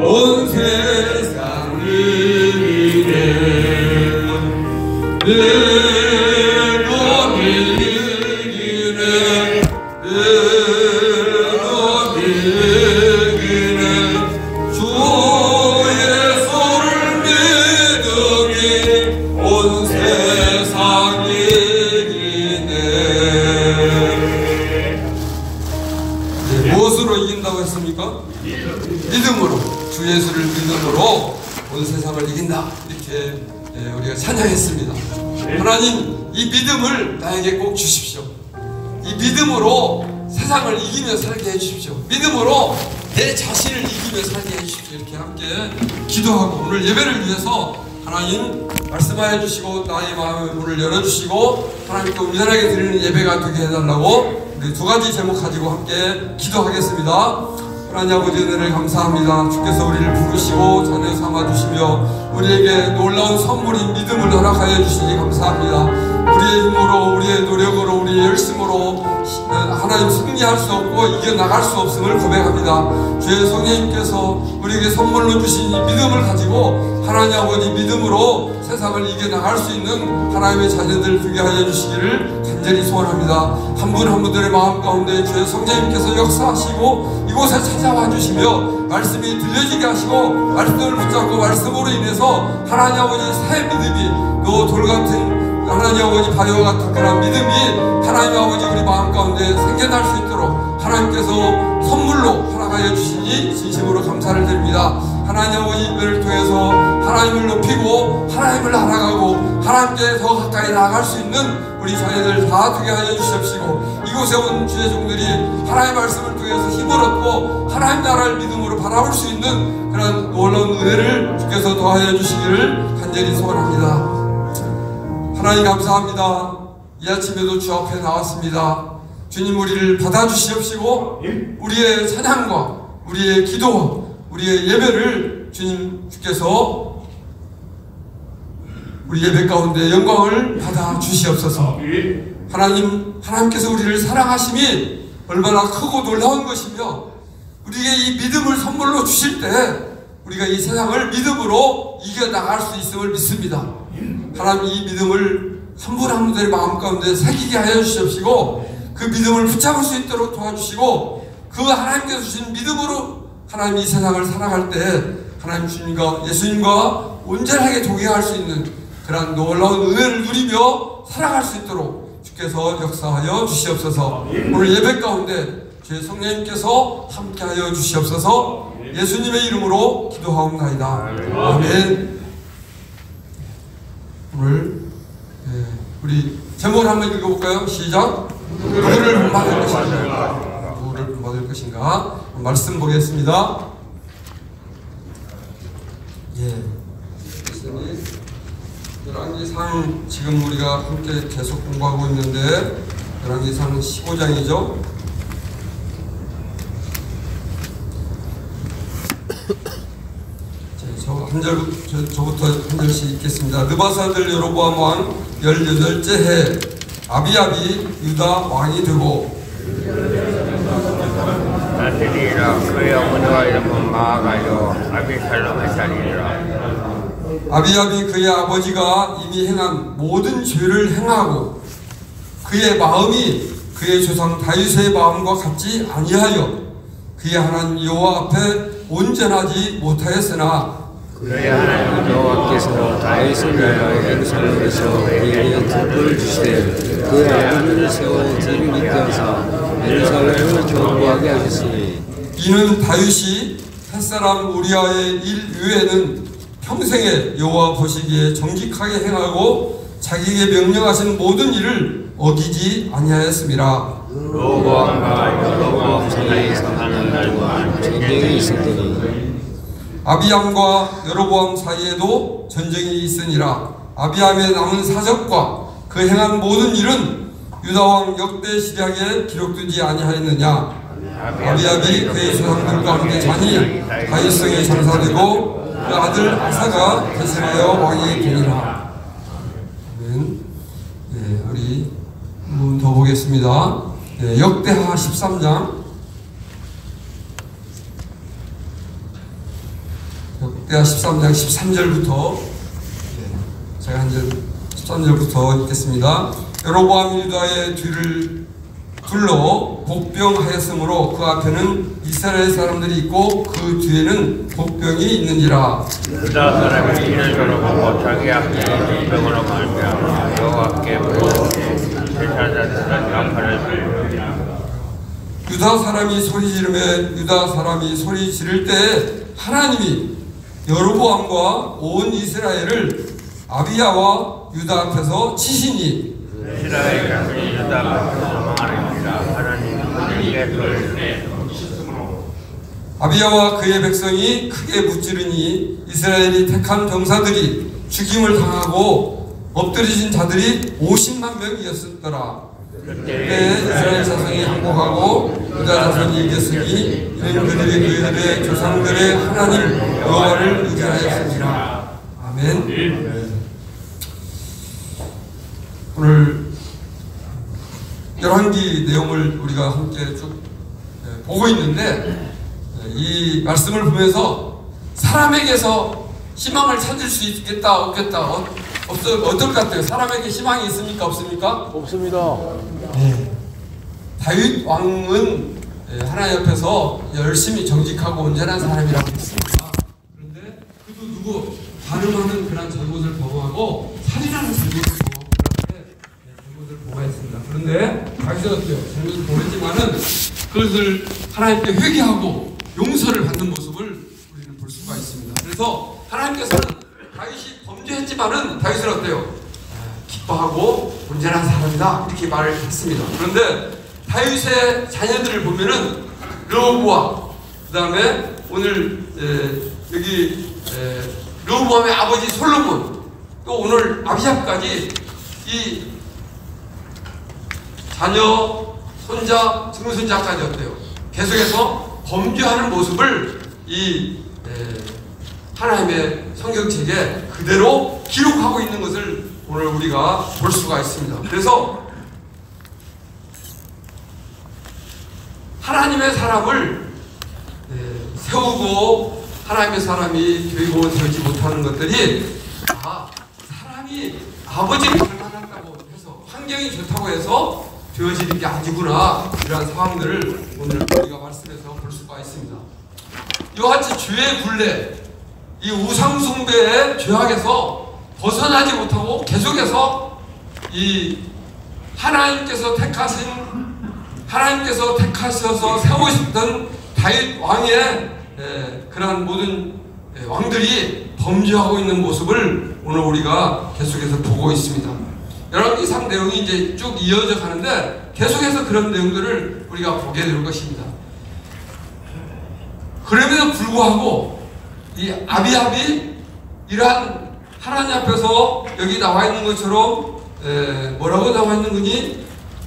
온 세상을 이기네 내 몸이 이기네 내 몸이 이기네 주의 손을 믿으니 온 세상이 이기네. 무엇으로 이긴다고 했습니까? 믿음으로, 주 예수를 믿음으로 온 세상을 이긴다, 이렇게 우리가 찬양했습니다. 하나님, 이 믿음을 나에게 꼭 주십시오. 이 믿음으로 세상을 이기며 살게 해주십시오. 믿음으로 내 자신을 이기며 살게 해주십시오. 이렇게 함께 기도하고 오늘 예배를 위해서 하나님 말씀하여 주시고 나의 마음의 문을 열어주시고 하나님께 온전하게 드리는 예배가 되게 해달라고 우리 두 가지 제목 가지고 함께 기도하겠습니다. 하나님 아버지, 은혜를 감사합니다. 주께서 우리를 부르시고 자녀 삼아주시며 우리에게 놀라운 선물인 믿음을 허락하여 주시니 감사합니다. 우리의 힘으로, 우리의 노력으로, 우리의 열심으로 하나님 승리할 수 없고 이겨나갈 수 없음을 고백합니다. 주의 성령님께서 우리에게 선물로 주신 이 믿음을 가지고 하나님 아버지 믿음으로 세상을 이겨나갈 수 있는 하나님의 자녀들 되게 하여 주시기를 간절히 소원합니다. 한 분 한 분들의 마음 가운데 주의 성령님께서 역사하시고 이곳에 찾아와 주시며 말씀이 들려지게 하시고 말씀을 붙잡고 말씀으로 인해서 하나님 아버지 새 믿음이 또 돌같은 하나님 아버지 바위와 같은 그런 믿음이 하나님 아버지 우리 마음 가운데 생겨날 수 있도록 하나님께서 선물로 허락하여 주시니 진심으로 감사를 드립니다. 하나님 아버지를 통해서 하나님을 높이고 하나님을 알아가고 하나님께 더 가까이 나아갈 수 있는 우리 자녀들 다 되게 하여 주십시고 이곳에 온 주의 종들이 하나님의 말씀을 통해서 힘을 얻고 하나님 나라를 믿음으로 바라볼 수 있는 그런 놀라운 은혜를 주께서 더하여 주시기를 간절히 소원합니다. 하나님 감사합니다. 이 아침에도 주 앞에 나왔습니다. 주님, 우리를 받아주시옵시고 우리의 찬양과 우리의 기도와 우리의 예배를 주께서 우리 예배 가운데 영광을 받아주시옵소서. 하나님께서 우리를 사랑하심이 얼마나 크고 놀라운 것이며 우리에게 이 믿음을 선물로 주실 때 우리가 이 세상을 믿음으로 이겨나갈 수 있음을 믿습니다. 하나님, 이 믿음을 한 분 한 분들의 마음 가운데 새기게 하여 주시옵시고 그 믿음을 붙잡을 수 있도록 도와주시고 그 하나님께서 주신 믿음으로 하나님 이 세상을 살아갈 때 하나님 주님과 예수님과 온전하게 동행할 수 있는 그런 놀라운 은혜를 누리며 살아갈 수 있도록 주께서 역사하여 주시옵소서. 오늘 예배 가운데 주의 성령님께서 함께하여 주시옵소서. 예수님의 이름으로 기도하옵나이다. 아멘. 오늘 우리 제목을 한번 읽어볼까요? 시작. 누구를 본받을 것인가? 누구를 본받을 것인가? 말씀 보겠습니다. 열왕기상 지금 우리가 함께 계속 공부하고 있는데 열왕기상 15장이죠. 저부터 한 절씩 읽겠습니다. 느바스 아들 여로보암 왕 18째 해 아비압이 유다 왕이 되고 그의 어머니와 이름은 마아가요 아비살롬의 딸이라. 아비압이 그의 아버지가 이미 행한 모든 죄를 행하고 그의 마음이 그의 조상 다윗의 마음과 같지 아니하여 그의 하나님 여호와 앞에 온전하지 못하였으나 그의 하나님 여호와께서 다윗을 위하여 예루살렘에서 그에게 특권을 주시되 그의 아버지를 세워 뒤를 잇게 하사 예루살렘을 견고하게 하셨으니 이는 다윗이 햇사람 우리아의 일 외에는 평생에 여호와 보시기에 정직하게 행하고 자기에게 명령하신 모든 일을 어기지 아니하였음이라. 로보암과 여로보암 사이에서 하는 날과 전쟁이 있었더니 아비암과 여로보암 사이에도 전쟁이 있으니라. 아비암의 남은 사적과 그 행한 모든 일은 유다왕 역대 시략에 기록되지 아니하였느냐. 아비압이 그의 조상들 가운데 자니 다윗성에 장사되고 그 아들 아사가 대신하여 왕이 되니라. 우리 한 번 더 보겠습니다. 역대하 13장 역대하 13장 13절부터 제가 한 절 13절부터 읽겠습니다. 여로보암이 유다의 뒤를 둘러 복병하였으므로 그 앞에는 이스라엘 사람들이 있고 그 뒤에는 복병이 있는지라. 유다 사람이 이를 돌아보고 자기 앞에 복병으로 말미암아 여호와께 제사장들은 역할을 유다 사람이 소리 지르며 유다 사람이 소리 지를 때 하나님이 여로보암과 온 이스라엘을 아비야와 유다 앞에서 치시니 이스라엘 자손이 유다 앞에서 망하리라. 하나님이 그들에게 소리를 아비야와 그의 백성이 크게 무찌르니 이스라엘이 택한 병사들이 죽임을 당하고 엎드려진 자들이 50만 명이었더라. 그때 이스라엘 자손이 항복하고 유다 자손이 이겼으니 이는 그들의 조상들의 하나님 여호와를 의지하였습니다. 아멘. 오늘 열왕기 내용을 우리가 함께 쭉 보고 있는데 이 말씀을 보면서 사람에게서 희망을 찾을 수 있겠다 없겠다 어떨 것 같아요? 사람에게 희망이 있습니까 없습니까? 없습니다. 다윗 왕은 하나님 옆에서 열심히 정직하고 온전한 사람이라고 했습니다. 그런데 그도 누구 가늠하는 그런 잘못을 범하고 살인하는 잘못을 범했습니다. 그런데 다윗은 어때요? 잘못을 범했지만은 그것을 하나님께 회개하고 용서를 받는 모습을 우리는 볼 수가 있습니다. 그래서 하나님께서는 다윗이 범죄했지만은 다윗은 어때요? 기뻐하고 온전한 사람이다 이렇게 말을 했습니다. 그런데 다윗의 자녀들을 보면은 르호보암, 그 다음에 오늘 여기 르호보암의 아버지 솔로몬, 또 오늘 아비압까지 이 자녀, 손자, 증손자까지 어때요? 계속해서 범죄하는 모습을 이 하나님의 성경책에 그대로 기록하고 있는 것을 오늘 우리가 볼 수가 있습니다. 그래서 하나님의 사람을 세우고 하나님의 사람이 되고 되지 못하는 것들이 사람이 아버지를 닮아났다고 해서 환경이 좋다고 해서 되어지는 게 아니구나, 이러한 상황들을 오늘 우리가 말씀에서 볼 수가 있습니다. 이와 같이 죄의 굴레, 이 우상숭배의 죄악에서 벗어나지 못하고 계속해서 이 하나님께서 택하셔서 세우셨던 다윗 왕의 그러한 모든 왕들이 범죄하고 있는 모습을 오늘 우리가 계속해서 보고 있습니다. 여러분, 이 상 내용이 이제 쭉 이어져 가는데 계속해서 그런 내용들을 우리가 보게 될 것입니다. 그럼에도 불구하고 이 아비압이 이러한 하나님 앞에서 여기 나와 있는 것처럼 뭐라고 나와 있는 거니?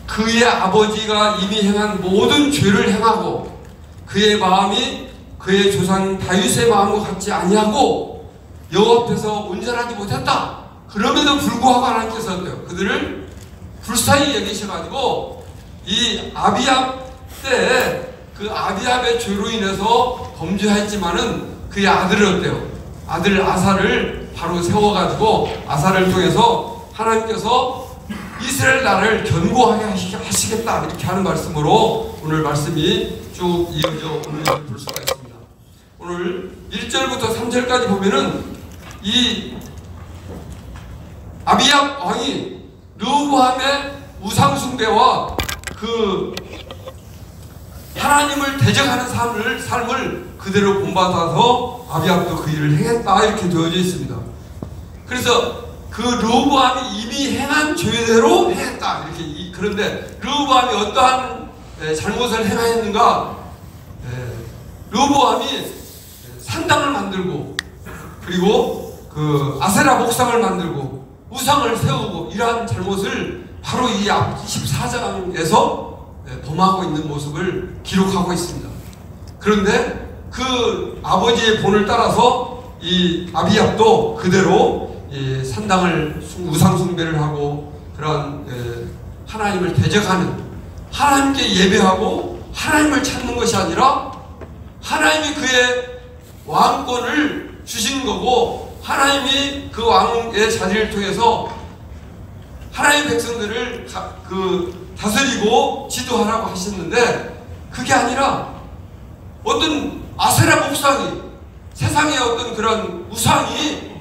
그의 아버지가 이미 행한 모든 죄를 행하고 그의 마음이 그의 조상 다윗의 마음과 같지 아니하고 여호와 앞에서 온전하지 못했다. 그럼에도 불구하고 하나님께서 어때요? 그들을 불쌍히 여기셔가지고 이 아비압 때 그 아비압의 죄로 인해서 범죄했지만은 그의 아들을 어때요? 아들 아사를 바로 세워가지고 아사를 통해서 하나님께서 이스라엘 나라를 견고하게 하시겠다, 이렇게 하는 말씀으로 오늘 말씀이 쭉 이어져 오는 것을 볼 수가 있습니다. 오늘 1절부터 3절까지 보면은 이 아비압 왕이 르호보암의 우상숭배와 그 하나님을 대적하는 삶을 그대로 본받아서 아비압도 그 일을 행했다, 이렇게 되어져 있습니다. 그래서 그 르호보암이 이미 행한 죄대로 행했다, 이렇게. 그런데 르호보암이 어떠한 잘못을 행하였는가? 르호보암이 산당을 만들고 그리고 그 아세라 목상을 만들고 우상을 세우고 이러한 잘못을 바로 이 앞 14장에서 범하고 있는 모습을 기록하고 있습니다. 그런데 그 아버지의 본을 따라서 이 아비압도 그대로 산당을 우상 숭배를 하고 그런 하나님을 대적하는, 하나님께 예배하고 하나님을 찾는 것이 아니라 하나님이 그의 왕권을 주신 거고, 하나님이 그 왕의 자리를 통해서 하나님의 백성들을 다스리고 지도하라고 하셨는데, 그게 아니라 어떤 아세라 목상이, 세상의 어떤 그런 우상이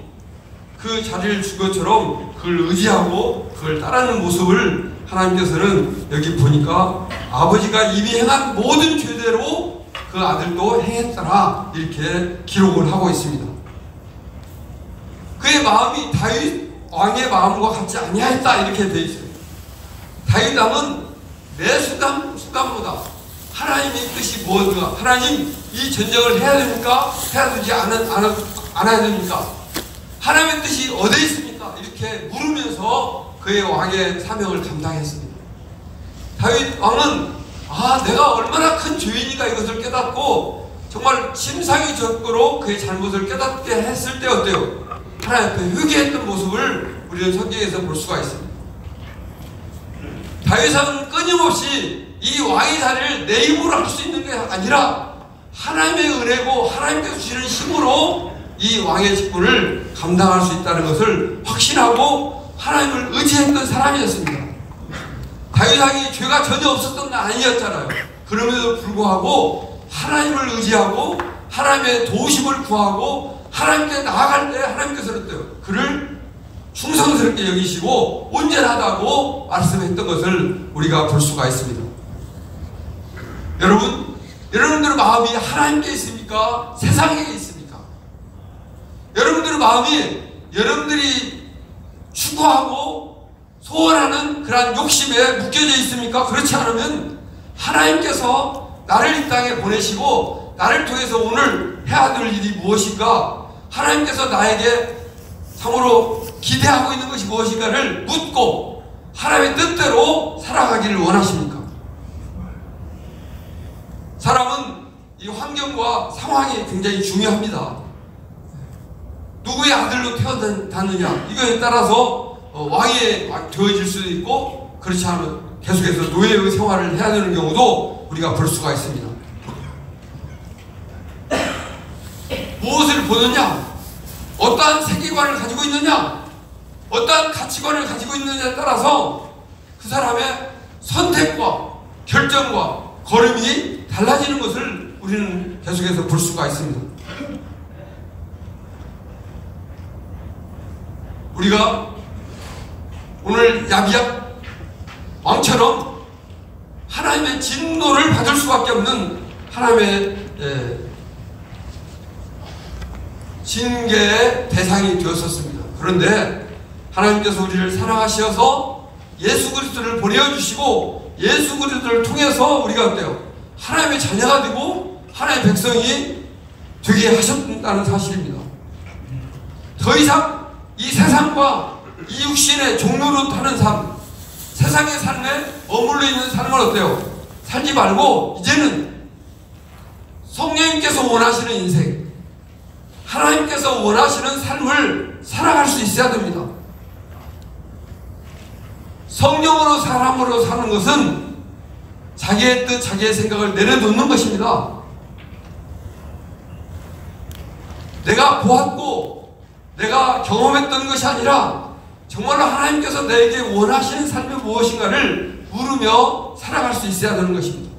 그 자리를 준 것처럼 그걸 의지하고 그걸 따르는 모습을 하나님께서는 여기 보니까 아버지가 이미 행한 모든 죄대로 그 아들도 행했더라, 이렇게 기록을 하고 있습니다. 그의 마음이 다윗 왕의 마음과 같지 아니하였다, 이렇게 되어 있어요. 다윗 왕은 매 순간보다 하나님의 뜻이 무엇인가, 하나님 이 전쟁을 해야 됩니까? 해야 되지 않아야 됩니까? 하나님의 뜻이 어디에 있습니까? 이렇게 물으면서 그의 왕의 사명을 감당했습니다. 다윗 왕은 내가 얼마나 큰 죄인인가 이것을 깨닫고 정말 심상이 적도록 그의 잘못을 깨닫게 했을 때 어때요? 하나님 앞에 회개했던 모습을 우리는 성경에서 볼 수가 있습니다. 다윗은 끊임없이 이 왕의 자리를 내 힘으로 할 수 있는 게 아니라 하나님의 은혜고 하나님께서 주시는 힘으로 이 왕의 직분을 감당할 수 있다는 것을 확신하고 하나님을 의지했던 사람이었습니다. 다윗 왕이 죄가 전혀 없었던 건 아니었잖아요. 그럼에도 불구하고 하나님을 의지하고 하나님의 도우심을 구하고 하나님께 나아갈 때 하나님께서는 어때요? 그를 충성스럽게 여기시고 온전하다고 말씀했던 것을 우리가 볼 수가 있습니다. 여러분들의 마음이 하나님께 있습니까? 세상에 있습니까? 여러분들의 마음이 여러분들이 추구하고 소원하는 그러한 욕심에 묶여져 있습니까? 그렇지 않으면 하나님께서 나를 이 땅에 보내시고 나를 통해서 오늘 해야 될 일이 무엇인가, 하나님께서 나에게 참으로 기대하고 있는 것이 무엇인가를 묻고 하나님의 뜻대로 살아가기를 원하십니까? 사람은 이 환경과 상황이 굉장히 중요합니다. 누구의 아들로 태어났느냐, 이거에 따라서 왕이 되어질 수도 있고, 그렇지 않으면 계속해서 노예의 생활을 해야 되는 경우도 우리가 볼 수가 있습니다. 무엇을 보느냐, 어떠한 세계관을 가지고 있느냐, 어떠한 가치관을 가지고 있느냐에 따라서 그 사람의 선택과 결정과 걸음이 달라지는 것을 우리는 계속해서 볼 수가 있습니다. 우리가 오늘 야비압 왕처럼 하나님의 진노를 받을 수밖에 없는 하나님의 징계의 대상이 되었었습니다. 그런데 하나님께서 우리를 사랑하셔서 예수 그리스도를 보내주시고 예수 그리스도를 통해서 우리가 어때요? 하나님의 자녀가 되고 하나님의 백성이 되게 하셨다는 사실입니다. 더 이상 이 세상과 이 육신의 종로로 타는 삶, 세상의 삶에 머물러 있는 삶은 어때요? 살지 말고 이제는 성령님께서 원하시는 인생, 하나님께서 원하시는 삶을 살아갈 수 있어야 됩니다. 성령으로 사람으로 사는 것은 자기의 뜻, 자기의 생각을 내려놓는 것입니다. 내가 보았고 내가 경험했던 것이 아니라 정말로 하나님께서 내게 원하시는 삶이 무엇인가를 물으며 살아갈 수 있어야 되는 것입니다.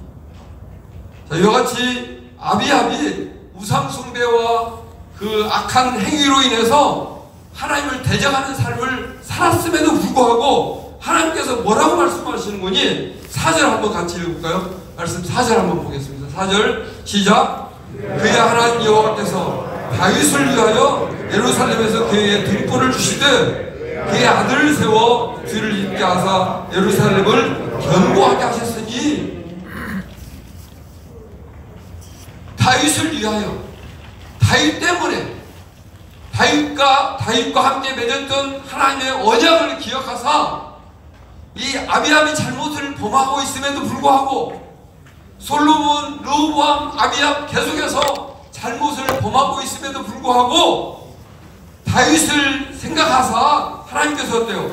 자, 이와 같이 아비압이 우상숭배와 그 악한 행위로 인해서 하나님을 대적하는 삶을 살았음에도 불구하고 하나님께서 뭐라고 말씀하시는 거니? 4절 한번 같이 읽어볼까요? 말씀 4절 한번 보겠습니다. 4절 시작. 그의 하나님 여호와께서 다윗을 위하여 예루살렘에서 그에게 등불을 주시되 그의 아들을 세워 뒤를 잇게 하사 예루살렘을 견고하게 하셨으니, 다윗을 위하여, 다윗 때문에 다윗과 함께 맺었던 하나님의 언약을 기억하사 이 아비압이 잘못을 범하고 있음에도 불구하고 솔로몬, 르호보암, 아비압 계속해서 잘못을 범하고 있음에도 불구하고 다윗을 생각하사 하나님께서 어때요?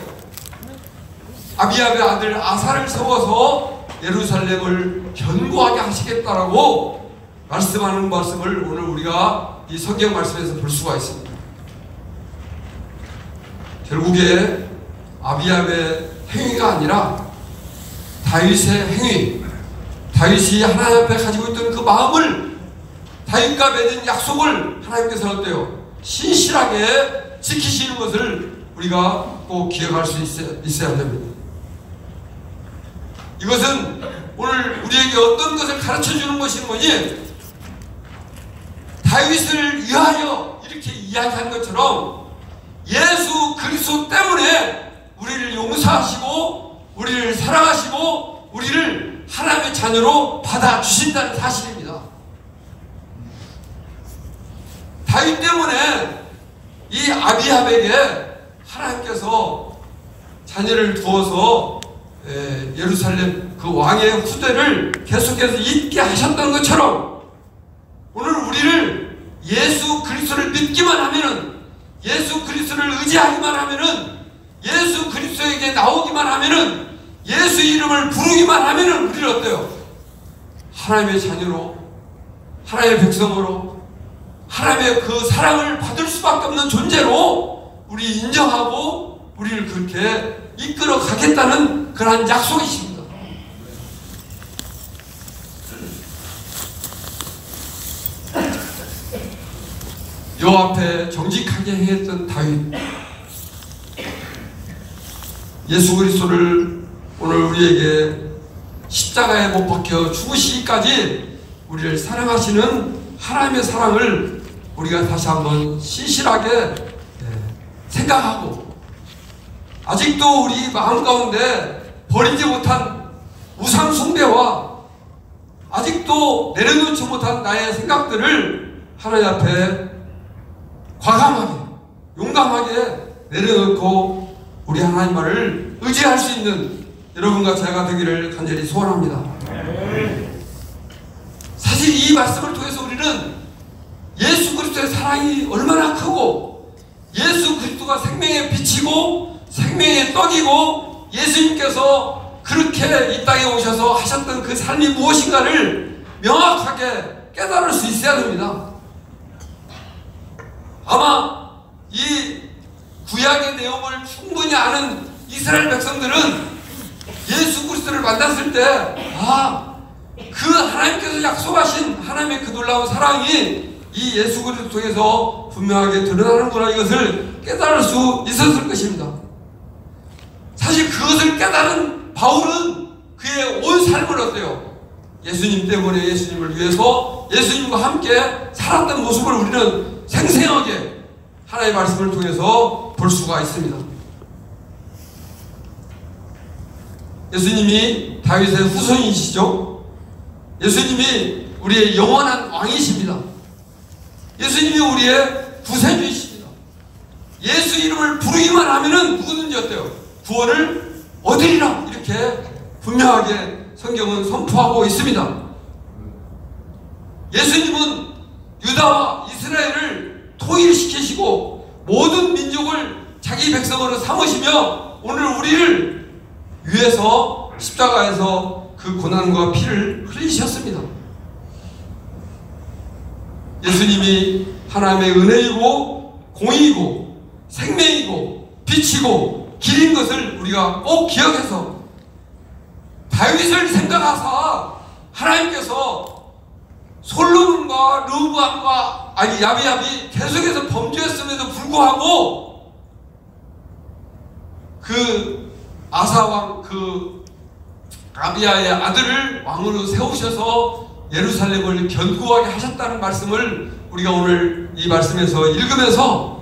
아비압의 아들 아사를 세워서 예루살렘을 견고하게 하시겠다라고 말씀하는 말씀을 오늘 우리가 이 성경 말씀에서 볼 수가 있습니다. 결국에 아비압의 행위가 아니라 다윗의 행위, 다윗이 하나님 앞에 가지고 있던 그 마음을, 다윗과 맺은 약속을 하나님께서 어때요? 신실하게 지키시는 것을 우리가 꼭 기억할 수 있어야 됩니다. 이것은 오늘 우리에게 어떤 것을 가르쳐 주는 것이 뭐니? 다윗을 위하여 이렇게 이야기한 것처럼 예수 그리스도 때문에 우리를 용서하시고 우리를 사랑하시고 우리를 하나님의 자녀로 받아주신다는 사실입니다. 다윗 때문에 이 아비압에게 하나님께서 자녀를 두어서 예루살렘 그 왕의 후대를 계속해서 있게 하셨던 것처럼 오늘 우리를 예수 그리스도를 믿기만 하면은, 예수 그리스도를 의지하기만 하면은, 예수 그리스도에게 나오기만 하면은, 예수 이름을 부르기만 하면은 우리를 어때요? 하나님의 자녀로, 하나님의 백성으로, 하나님의 그 사랑을 받을 수밖에 없는 존재로 우리 인정하고 우리를 그렇게 이끌어 가겠다는 그러한 약속이십니다. 여호와 앞에 정직하게 행했던 다윗, 예수 그리스도를 오늘 우리에게 십자가에 못 박혀 죽으시기까지 우리를 사랑하시는 하나님의 사랑을 우리가 다시 한번 신실하게 생각하고, 아직도 우리 마음 가운데 버리지 못한 우상 숭배와 아직도 내려놓지 못한 나의 생각들을 하나님 앞에 과감하게 용감하게 내려놓고 우리 하나님만을 의지할 수 있는 여러분과 제가 되기를 간절히 소원합니다. 사실 이 말씀을 통해서 우리는 예수 그리스도의 사랑이 얼마나 크고, 예수 그리스도가 생명의 빛이고 생명의 떡이고, 예수님께서 그렇게 이 땅에 오셔서 하셨던 그 삶이 무엇인가를 명확하게 깨달을 수 있어야 됩니다. 아마 이 구약의 내용을 충분히 아는 이스라엘 백성들은 예수 그리스도를 만났을 때, 그 하나님께서 약속하신 하나님의 그 놀라운 사랑이 이 예수 그리스도 통해서 분명하게 드러나는구나, 이것을 깨달을 수 있었을 것입니다. 사실 그것을 깨달은 바울은 그의 온 삶을 어때요? 예수님 때문에, 예수님을 위해서 예수님과 함께 살았던 모습을 우리는 생생하게 하나님의 말씀을 통해서 볼 수가 있습니다. 예수님이 다윗의 후손이시죠. 예수님이 우리의 영원한 왕이십니다. 예수님이 우리의 구세주이십니다. 예수 이름을 부르기만 하면은 누구든지 어때요? 구원을 얻으리라, 이렇게 분명하게 성경은 선포하고 있습니다. 예수님은 유다와 이스라엘을 통일시키시고 모든 민족을 자기 백성으로 삼으시며 오늘 우리를 위해서 십자가에서 그 고난과 피를 흘리셨습니다. 예수님이 하나님의 은혜이고 공의이고 생명이고 빛이고 길인 것을 우리가 꼭 기억해서, 다윗을 생각하사 하나님께서 솔로몬과 르호보암과 야비압이 계속해서 범죄했음에도 불구하고 그 아사왕, 그 아비야의 아들을 왕으로 세우셔서 예루살렘을 견고하게 하셨다는 말씀을 우리가 오늘 이 말씀에서 읽으면서,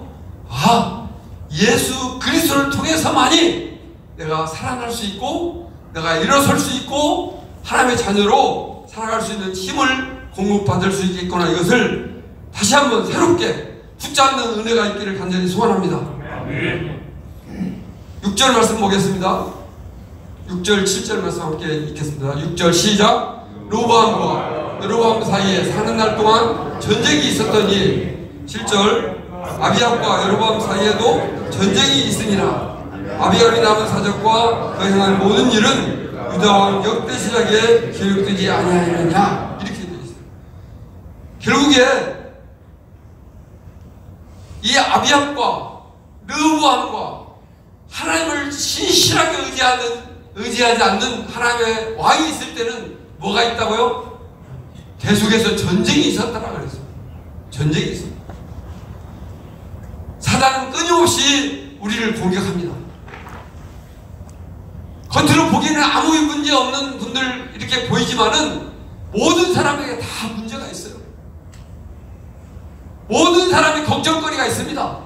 예수 그리스도를 통해서만이 내가 살아날 수 있고 내가 일어설 수 있고 하나님의 자녀로 살아갈 수 있는 힘을 공급받을 수 있겠구나, 이것을 다시 한번 새롭게 붙잡는 은혜가 있기를 간절히 소원합니다. 6절 말씀 보겠습니다. 6절 7절 말씀 함께 읽겠습니다. 6절 시작. 르호보암과 여로보암 사이에 4년 동안 전쟁이 있었더니, 7절 아비압과 여로보암 사이에도 전쟁이 있으니라. 아비압이 남은 사적과 그 행한 모든 일은 유다왕 역대시작에 기록되지 아니하였느냐, 이렇게 되어 있어요. 결국에 이 아비암과 르호보암과 하나님을 신실하게 의지하지 않는 하나님의 왕이 있을 때는 뭐가 있다고요? 계속해서 전쟁이 있었다라 그랬어요. 전쟁이 있어요. 사단은 끊임없이 우리를 공격합니다. 겉으로 보기에는 아무 문제 없는 분들 이렇게 보이지만은 모든 사람에게 다 문제가 있어요. 모든 사람이 걱정거리가 있습니다.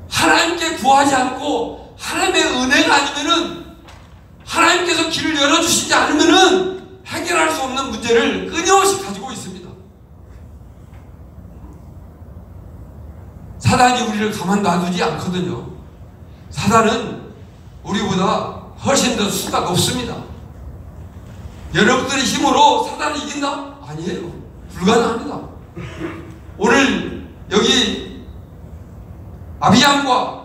하나님께 구하지 않고 하나님의 은혜가 아니면은, 하나님께서 길을 열어주시지 않으면은 해결할 수 없는 문제를 끊임없이 가지고 있습니다. 사단이 우리를 가만 놔두지 않거든요. 사단은 우리보다 훨씬 더 수가 높습니다. 여러분들의 힘으로 사단을 이긴다? 아니에요. 불가능합니다. 오늘 여기 아비암과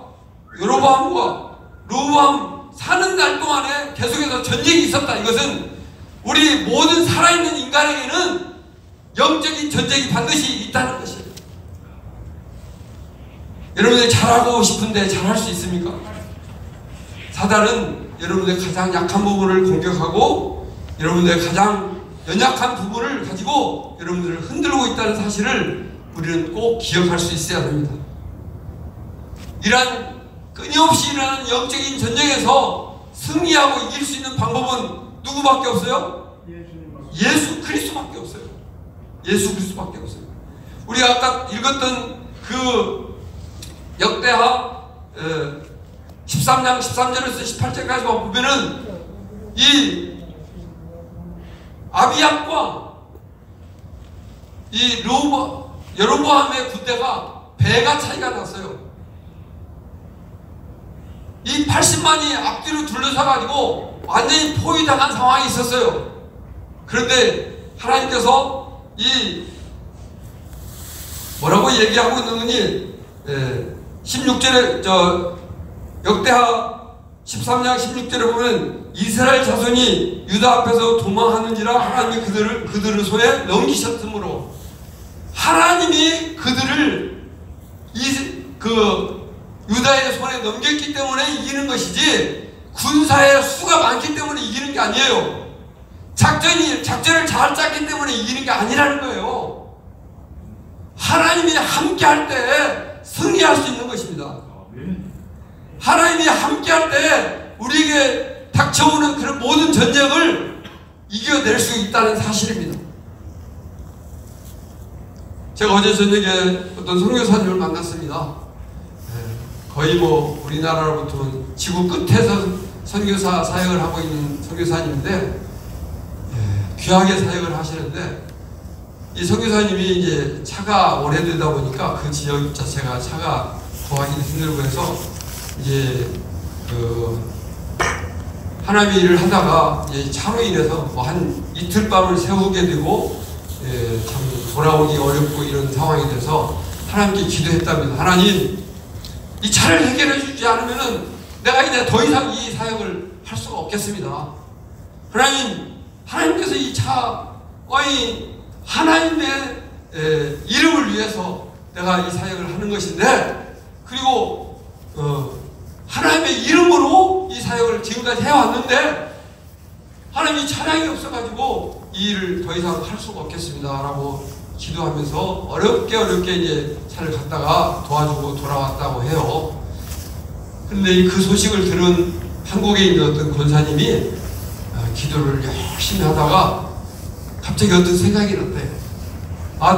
여로보암과 르호보암 사는 날 동안에 계속해서 전쟁이 있었다. 이것은 우리 모든 살아있는 인간에게는 영적인 전쟁이 반드시 있다는 것이에요. 여러분들이 잘하고 싶은데 잘할 수 있습니까? 사단은 여러분들의 가장 약한 부분을 공격하고 여러분들의 가장 연약한 부분을 가지고 여러분들을 흔들고 있다는 사실을 우리는 꼭 기억할 수 있어야 합니다. 이러한 끊임없이 일어나는 영적인 전쟁에서 승리하고 이길 수 있는 방법은 누구밖에 없어요? 예수 그리스도밖에 없어요. 예수 그리스도밖에 없어요. 우리가 아까 읽었던 그 역대하 13장 13절에서 18절까지 보면은 이 아비암과 이 여로보암의 군대가 배가 차이가 났어요. 이 80만이 앞뒤로 둘러서가지고 완전히 포위당한 상황이 있었어요. 그런데 하나님께서 이 뭐라고 얘기하고 있는 거니 16절에 역대하 13장 16절에 보면 이스라엘 자손이 유다 앞에서 도망하는지라 하나님이 그들을 손에 넘기셨으므로, 하나님이 그들을 유다의 손에 넘겼기 때문에 이기는 것이지 군사의 수가 많기 때문에 이기는 게 아니에요. 작전을 잘 짰기 때문에 이기는 게 아니라는 거예요. 하나님이 함께 할 때 승리할 수 있는 것입니다. 하나님이 함께 할 때 우리에게 닥쳐오는 그런 모든 전쟁을 이겨낼 수 있다는 사실입니다. 제가 어제 저녁에 어떤 선교사님을 만났습니다. 거의 뭐 우리나라로부터는 지구 끝에서 선교사 사역을 하고 있는 선교사님인데 귀하게 사역을 하시는데, 이 선교사님이 이제 차가 오래되다 보니까 그 지역 자체가 차가 구하기 힘들고 해서 이제 하나님의 일을 하다가 이제 차로 인해서 뭐 한 이틀 밤을 세우게 되고 참 돌아오기 어렵고 이런 상황이 돼서 하나님께 기도했답니다. 하나님, 이 차를 해결해 주지 않으면은 내가 이제 더 이상 이 사역을 할 수가 없겠습니다. 하나님께서 이 차, 하나님의 이름을 위해서 내가 이 사역을 하는 것인데, 그리고 하나님의 이름으로 이 사역을 지금까지 해왔는데 하나님이 차량이 없어가지고 이 일을 더 이상 할 수가 없겠습니다 라고 기도하면서 어렵게 이제 차를 갖다가 도와주고 돌아왔다고 해요. 그런데 그 소식을 들은 한국에 있는 어떤 권사님이 기도를 열심히 하다가 갑자기 어떤 생각이 났대요.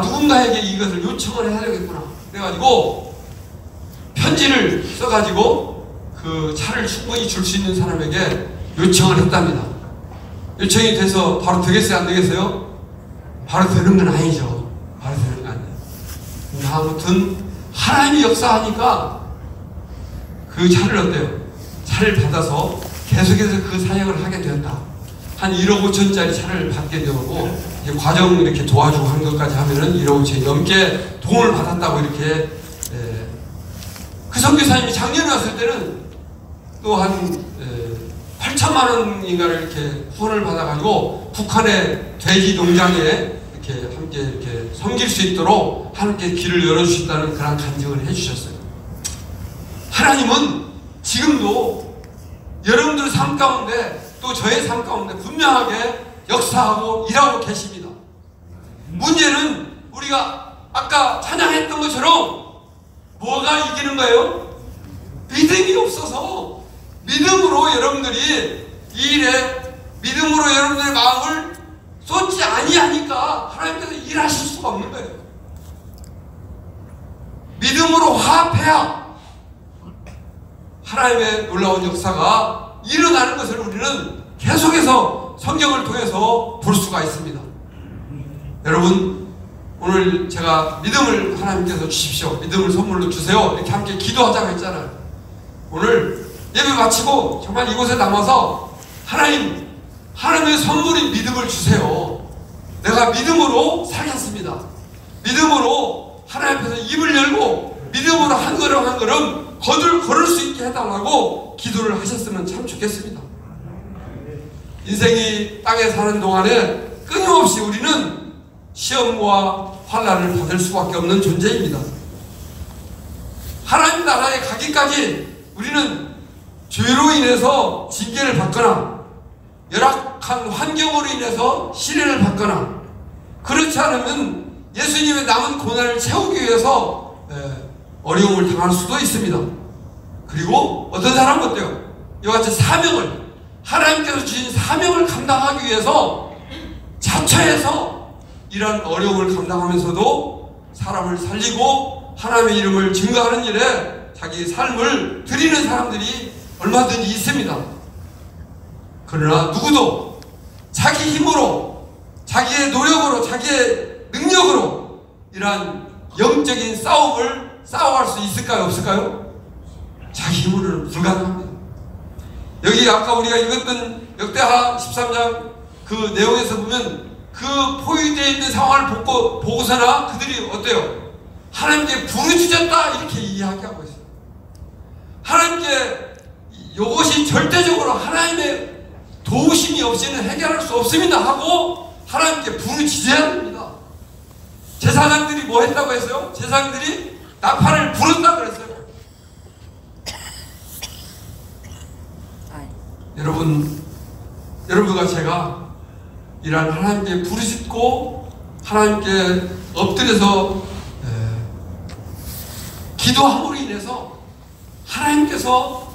누군가에게 이것을 요청을 해야 되겠구나. 그래가지고 편지를 써가지고 그 차를 충분히 줄 수 있는 사람에게 요청을 했답니다. 요청이 돼서 바로 되겠어요? 안 되겠어요? 바로 되는 건 아니죠. 바로 되는 건 아니에요. 근데 아무튼 하나님이 역사하니까 그 차를 어때요? 차를 받아서 계속해서 그 사역을 하게 되었다. 한 1억 5천짜리 차를 받게 되고, 이제 과정 이렇게 도와주고 한 것까지 하면은 1억 5천이 넘게 도움을 받았다고 이렇게. 그 선교사님이 작년에 왔을 때는 또 한 8천만 원인가를 이렇게 후원을 받아가지고 북한의 돼지 농장에 이렇게 함께 이렇게 섬길 수 있도록 하나님께 길을 열어주신다는 그런 간증을 해주셨어요. 하나님은 지금도 여러분들 삶 가운데 또 저의 삶 가운데 분명하게 역사하고 일하고 계십니다. 문제는 우리가 아까 찬양했던 것처럼 뭐가 이기는 거예요? 믿음이 없어서, 믿음으로 여러분들이 이 일에 믿음으로 여러분들의 마음을 쏟지 아니하니까 하나님께서 일하실 수가 없는 거예요. 믿음으로 화합해야 하나님의 놀라운 역사가 일어나는 것을 우리는 계속해서 성경을 통해서 볼 수가 있습니다. 여러분, 오늘 제가 믿음을 하나님께서 주십시오, 믿음을 선물로 주세요, 이렇게 함께 기도하자고 했잖아요. 오늘 예배 마치고 정말 이곳에 남아서 하나님의 선물인 믿음을 주세요. 내가 믿음으로 살겠습니다. 믿음으로 하나님 앞에서 입을 열고 믿음으로 한 걸음 한 걸음 걸을 수 있게 해달라고 기도를 하셨으면 참 좋겠습니다. 인생이 땅에 사는 동안에 끊임없이 우리는 시험과 환난을 받을 수밖에 없는 존재입니다. 하나님 나라에 가기까지 우리는 죄로 인해서 징계를 받거나 열악한 환경으로 인해서 시련을 받거나, 그렇지 않으면 예수님의 남은 고난을 채우기 위해서 어려움을 당할 수도 있습니다. 그리고 어떤 사람은 어때요? 이와 같이 사명을, 하나님께서 주신 사명을 감당하기 위해서 자처해서 이런 어려움을 감당하면서도 사람을 살리고 하나님의 이름을 증거하는 일에 자기 삶을 드리는 사람들이 얼마든지 있습니다. 그러나 누구도 자기 힘으로, 자기의 노력으로, 자기의 능력으로 이러한 영적인 싸움을 싸워갈 수 있을까요? 없을까요? 자기 힘으로는 불가능합니다. 여기 아까 우리가 읽었던 역대하 13장 그 내용에서 보면 그 포위되어 있는 상황을 보고서나 그들이 어때요? 하나님께 부르짖었다 이렇게 이야기하고 있어요. 하나님께 이것이 절대적으로 하나님의 도우심이 없이는 해결할 수 없습니다 하고 하나님께 부르짖어야 됩니다. 제사장들이 뭐 했다고 했어요? 제사장들이 나팔을 불었다 그랬어요. 여러분과 제가 이러한 하나님께 부르짖고 하나님께 엎드려서 기도함으로 인해서 하나님께서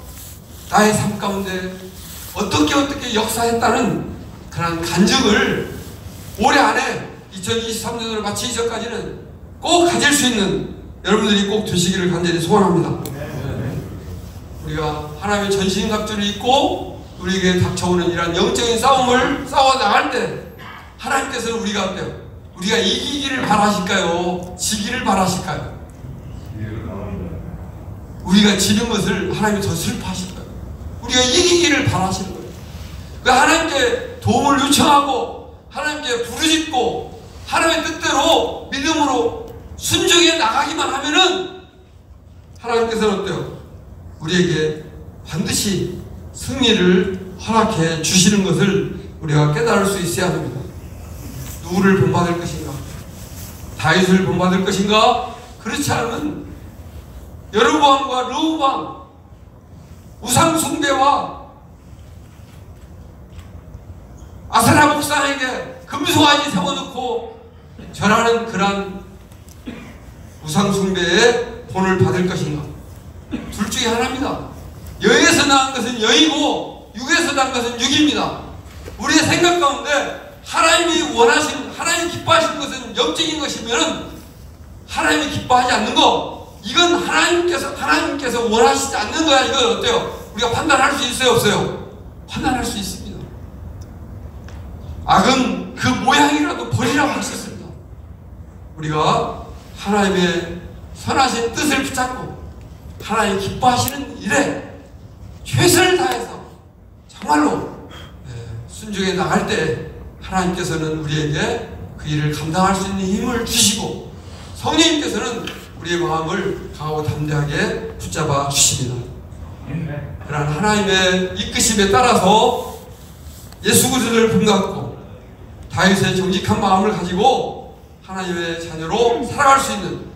나의 삶 가운데 어떻게 역사했다는 그런 간증을 올해 안에 2023년을 마치기 전까지는 꼭 가질 수 있는 여러분들이 꼭 되시기를 간절히 소원합니다. 우리가 하나님의 전신갑주를 입고 우리에게 닥쳐오는 이러한 영적인 싸움을 싸워나갈 때 하나님께서는 우리가 어때요? 우리가 이기기를 바라실까요? 지기를 바라실까요? 우리가 지는 것을 하나님이 더 슬퍼하실까요? 우리가 이기기를 바라시는 거예요. 하나님께 도움을 요청하고 하나님께 부르짖고 하나님의 뜻대로 믿음으로 순종해 나가기만 하면은 하나님께서는 어때요? 우리에게 반드시 승리를 허락해 주시는 것을 우리가 깨달을 수 있어야 합니다. 누구를 본받을 것인가? 다윗을 본받을 것인가? 그렇지 않으면 여로보암과 르호보암 우상 숭배와 아세라 목상에게 금송아지 세워놓고 절하는 그런 우상 숭배의 본을 받을 것인가? 둘 중에 하나입니다. 여에서 낳은 것은 여이고 육에서 낳은 것은 육입니다. 우리의 생각 가운데 하나님이 원하신, 하나님이 기뻐하시는 것은 영적인 것이면 하나님이 기뻐하지 않는 거, 이건 하나님께서 원하시지 않는 거야. 이건 어때요? 우리가 판단할 수 있어요? 없어요? 판단할 수 있습니다. 악은 그 모양이라도 버리라고 하셨습니다. 우리가 하나님의 선하신 뜻을 붙잡고 하나님 기뻐하시는 일에 최선을 다해서 정말로 순종해 나갈 때 하나님께서는 우리에게 그 일을 감당할 수 있는 힘을 주시고 성령님께서는 우리의 마음을 강하고 담대하게 붙잡아 주십니다. 그러한 하나님의 이끄심에 따라서 예수 그리스도를 본받고 다윗의 정직한 마음을 가지고 하나님의 자녀로 살아갈 수 있는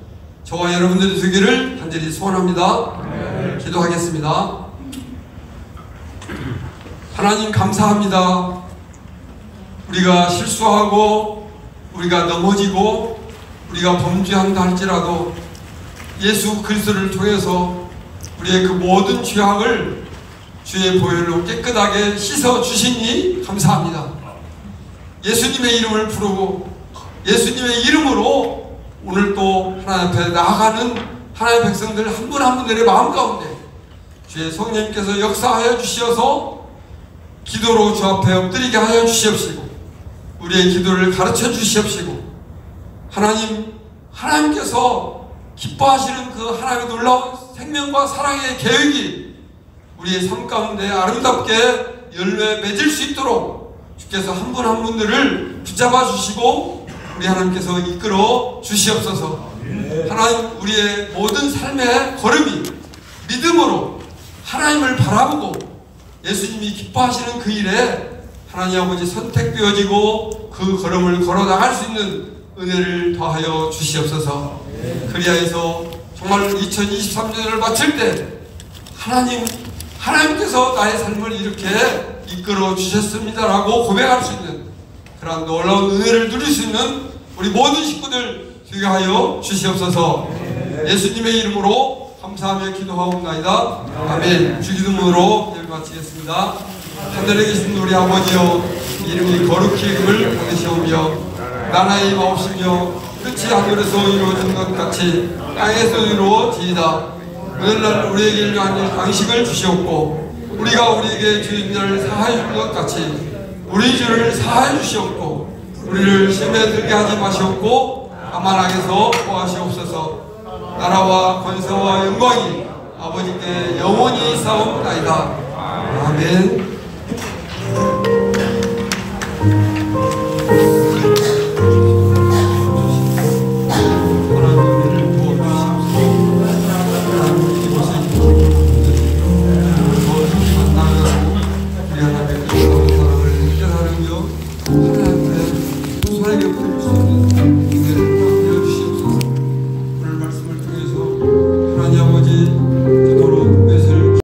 저와 여러분들이 되기를 간절히 소원합니다. 기도하겠습니다. 하나님 감사합니다. 우리가 실수하고 우리가 넘어지고 우리가 범죄한다 할지라도 예수 그리스도를 통해서 우리의 그 모든 죄악을 주의 보혈로 깨끗하게 씻어 주시니 감사합니다. 예수님의 이름을 부르고 예수님의 이름으로 오늘 또 하나님 앞에 나아가는 하나님의 백성들 한 분 한 분들의 마음 가운데 주의 성령님께서 역사하여 주시어서 기도로 주 앞에 엎드리게 하여 주시옵시고 우리의 기도를 가르쳐 주시옵시고 하나님께서 기뻐하시는 그 하나님의 놀라운 생명과 사랑의 계획이 우리의 삶 가운데 아름답게 열매 맺을 수 있도록 주께서 한 분 한 분들을 붙잡아 주시고 우리 하나님께서 이끌어 주시옵소서. 하나님 우리의 모든 삶의 걸음이 믿음으로 하나님을 바라보고 예수님이 기뻐하시는 그 일에 하나님 아버지 선택되어지고 그 걸음을 걸어 나갈 수 있는 은혜를 더하여 주시옵소서. 그리하여서 정말 2023년을 마칠 때 하나님께서 나의 삶을 이렇게 이끌어 주셨습니다라고 고백할 수 있는 그런 놀라운 은혜를 누릴 수 있는 우리 모든 식구들 되게 하여 주시옵소서. 예수님의 이름으로 감사하며 기도하옵나이다. 아멘. 주기도문으로 예배 마치겠습니다. 하늘에 계신 우리 아버지여, 이름이 거룩히 여김을 받으시오며 나라의 마옵시며 끝이 하늘에서 이루어진 것 같이 땅에서 이루어지이다. 오늘날 우리에게 일용할 양식을 주시옵고 우리가 우리에게 주인 자를 사하여 준 것 같이 우리 주를 사하여 주시옵고 우리를 시험에 들게 하지 마시옵고 다만 악에서 보호하시옵소서. 나라와 권세와 영광이 아버지께 영원히 있사옵나이다. 아멘. 하나님께